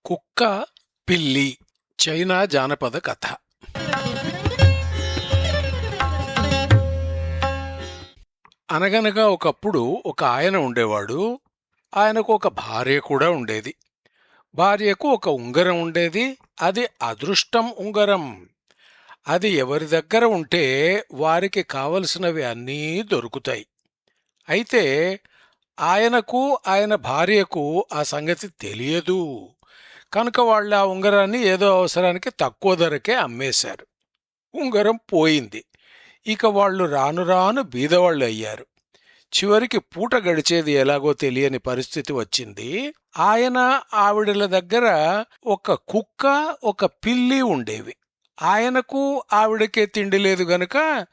కుక్క పిల్లి చైనా జానపద కథ. అనగనగా ఒకప్పుడు ఒక ఆయన ఉండేవాడు. ఆయనకు ఒక భార్య కూడా ఉండేది. భార్యకు ఒక ఉంగరం ఉండేది. అది అదృష్టం ఉంగరం. అది ఎవరి దగ్గర ఉంటే వారికి కావలసినవి అన్నీ దొరుకుతాయి. అయితే ఆయనకు ఆయన భార్యకు ఆ సంగతి తెలియదు. కనుక వాళ్ళు ఆ ఉంగరాన్ని ఏదో అవసరానికి తక్కువ ధరకే అమ్మేశారు. ఉంగరం పోయింది. ఇక వాళ్ళు రాను రాను బీదవాళ్ళు అయ్యారు. చివరికి పూట గడిచేది ఎలాగో తెలియని పరిస్థితి వచ్చింది. ఆయన ఆవిడల దగ్గర ఒక కుక్క, ఒక పిల్లి ఉండేవి. ఆయనకు ఆవిడకే తిండి లేదు గనుక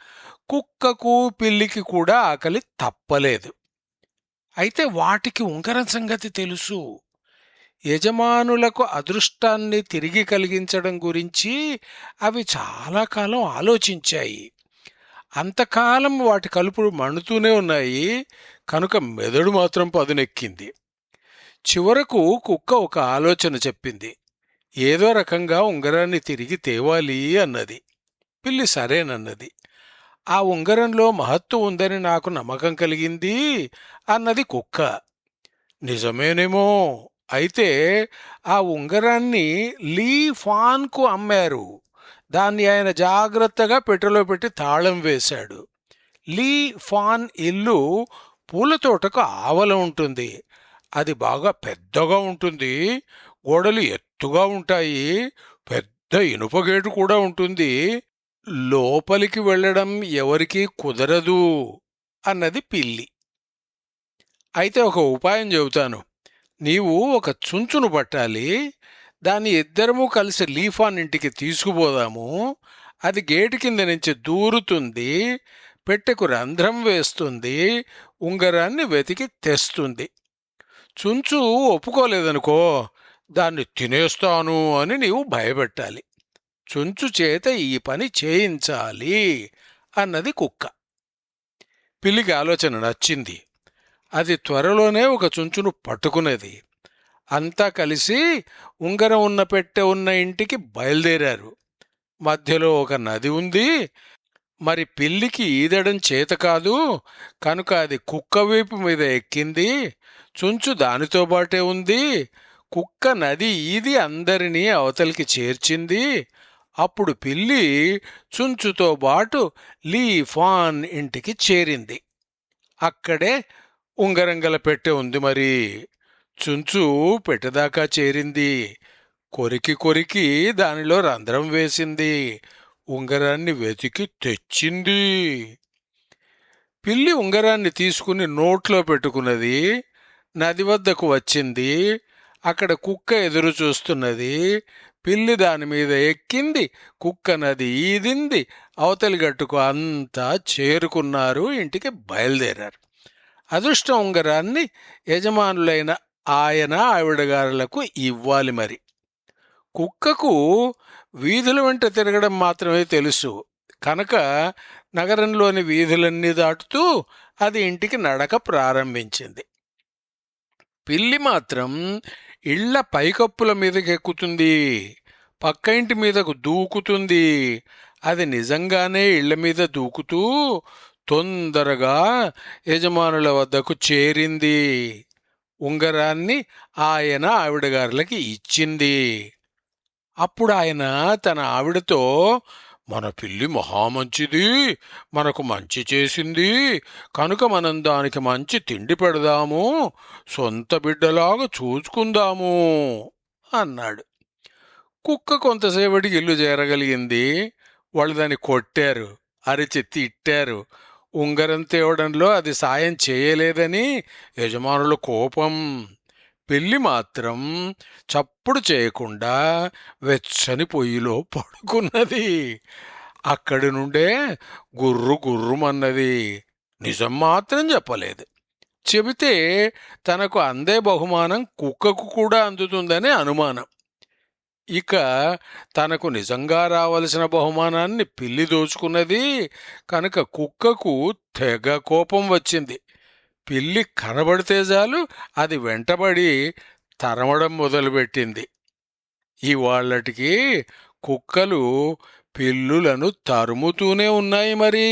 కుక్కకు పిల్లికి కూడా ఆకలి తప్పలేదు. అయితే వాటికి ఉంగరం సంగతి తెలుసు. యజమానులకు అదృష్టాన్ని తిరిగి కలిగించడం గురించి అవి చాలా కాలం ఆలోచించాయి. అంతకాలం వాటి కలుపులు మండుతూనే ఉన్నాయి. కనుక మెదడు మాత్రం పదునెక్కింది. చివరకు కుక్క ఒక ఆలోచన చెప్పింది. ఏదో రకంగా ఉంగరాన్ని తిరిగి తేవాలి అన్నది. పిల్లి సరేనన్నది. ఆ ఉంగరంలో మహత్తు ఉందని నాకు నమ్మకం కలిగింది అన్నది కుక్క. నిజమేనేమో. అయితే ఆ ఉంగరాన్ని లీ ఫాన్కు అమ్మారు. దాన్ని ఆయన జాగ్రత్తగా పెట్టెలో పెట్టి తాళం వేశాడు. లీ ఫాన్ ఇల్లు పూలతోటకు ఆవల ఉంటుంది. అది బాగా పెద్దగా ఉంటుంది. గోడలు ఎత్తుగా ఉంటాయి. పెద్ద ఇనుప గేటు కూడా ఉంటుంది. లోపలికి వెళ్ళడం ఎవరికీ కుదరదు అన్నది పిల్లి. అయితే ఒక ఉపాయం చెబుతాను. నీవు ఒక చుంచును పట్టాలి. దాన్ని ఇద్దరము కలిసి లీఫాన్ ఇంటికి తీసుకుపోదాము. అది గేటు కింద నుంచి దూరుతుంది. పెట్టెకు రంధ్రం వేస్తుంది. ఉంగరాన్ని వెతికి తెస్తుంది. చుంచు ఒప్పుకోలేదనుకో, దాన్ని తినేస్తాను అని నీవు భయపెట్టాలి. చుంచు చేత ఈ పని చేయించాలి అన్నది కుక్క. పిల్లికి ఆలోచన నచ్చింది. అది త్వరలోనే ఒక చుంచును పట్టుకున్నది. అంతా కలిసి ఉంగరం ఉన్న పెట్టె ఉన్న ఇంటికి బయలుదేరారు. మధ్యలో ఒక నది ఉంది. మరి పిల్లికి ఈదడం చేత కాదు కనుక అది కుక్క వీపు మీద ఎక్కింది. చుంచు దానితో బాటే ఉంది. కుక్క నది ఈది అందరినీ అవతలికి చేర్చింది. అప్పుడు పిల్లి చుంచుతో బాటు లీ ఫాన్ ఇంటికి చేరింది. అక్కడే ఉంగరం గల పెట్టె ఉంది. మరి చుంచు పెట్టెదాకా చేరింది. కొరికి కొరికి దానిలో రంధ్రం వేసింది. ఉంగరాన్ని వెతికి తెచ్చింది. పిల్లి ఉంగరాన్ని తీసుకుని నోట్లో పెట్టుకున్నది. నది వద్దకు వచ్చింది. అక్కడ కుక్క ఎదురు చూస్తున్నది. పిల్లి దాని మీద ఎక్కింది. కుక్క నది ఈదింది. అవతలి గట్టుకు అంతా చేరుకున్నారు. ఇంటికి బయలుదేరారు. అదృష్ట ఉంగరాన్ని యజమానులైన ఆయన ఆవిడగారులకు ఇవ్వాలి. మరి కుక్కకు వీధుల వెంట తిరగడం మాత్రమే తెలుసు కనుక నగరంలోని వీధులన్నీ దాటుతూ అది ఇంటికి నడక ప్రారంభించింది. పిల్లి మాత్రం ఇళ్ల పైకప్పుల మీదకెక్కుతుంది. పక్క ఇంటి మీదకు దూకుతుంది. అది నిజంగానే ఇళ్ల మీద దూకుతూ తొందరగా యజమానుల వద్దకు చేరింది. ఉంగరాన్ని ఆయన ఆవిడగారులకి ఇచ్చింది. అప్పుడు ఆయన తన ఆవిడతో, మన పిల్లి మహామంచిది, మనకు మంచి చేసింది కనుక మనం దానికి మంచి తిండి పెడదాము, సొంత బిడ్డలాగా చూసుకుందాము అన్నాడు. కుక్క కొంతసేపటికి ఇల్లు చేరగలిగింది. వాళ్ళు దాన్ని కొట్టారు, అరిచి తిట్టారు. ఉంగరం తేవడంలో అది సాయం చేయలేదని యజమానుల కోపం. పిల్లి మాత్రం చప్పుడు చేయకుండా వెచ్చని పొయ్యిలో పడుకున్నది. అక్కడి నుండే గుర్రు గుర్రుమన్నది. నిజం మాత్రం చెప్పలేదు. చెబితే తనకు అందే బహుమానం కుక్కకు కూడా అందుతుందని అనుమానం. ఇక తనకు నిజంగా రావలసిన బహుమానాన్ని పిల్లి దోచుకున్నది కనుక కుక్కకు తెగ కోపం వచ్చింది. పిల్లి కనబడితే చాలు అది వెంటబడి తరమడం మొదలుపెట్టింది. ఇవాళ్ళటికి కుక్కలు పిల్లులను తరుముతూనే ఉన్నాయి మరి.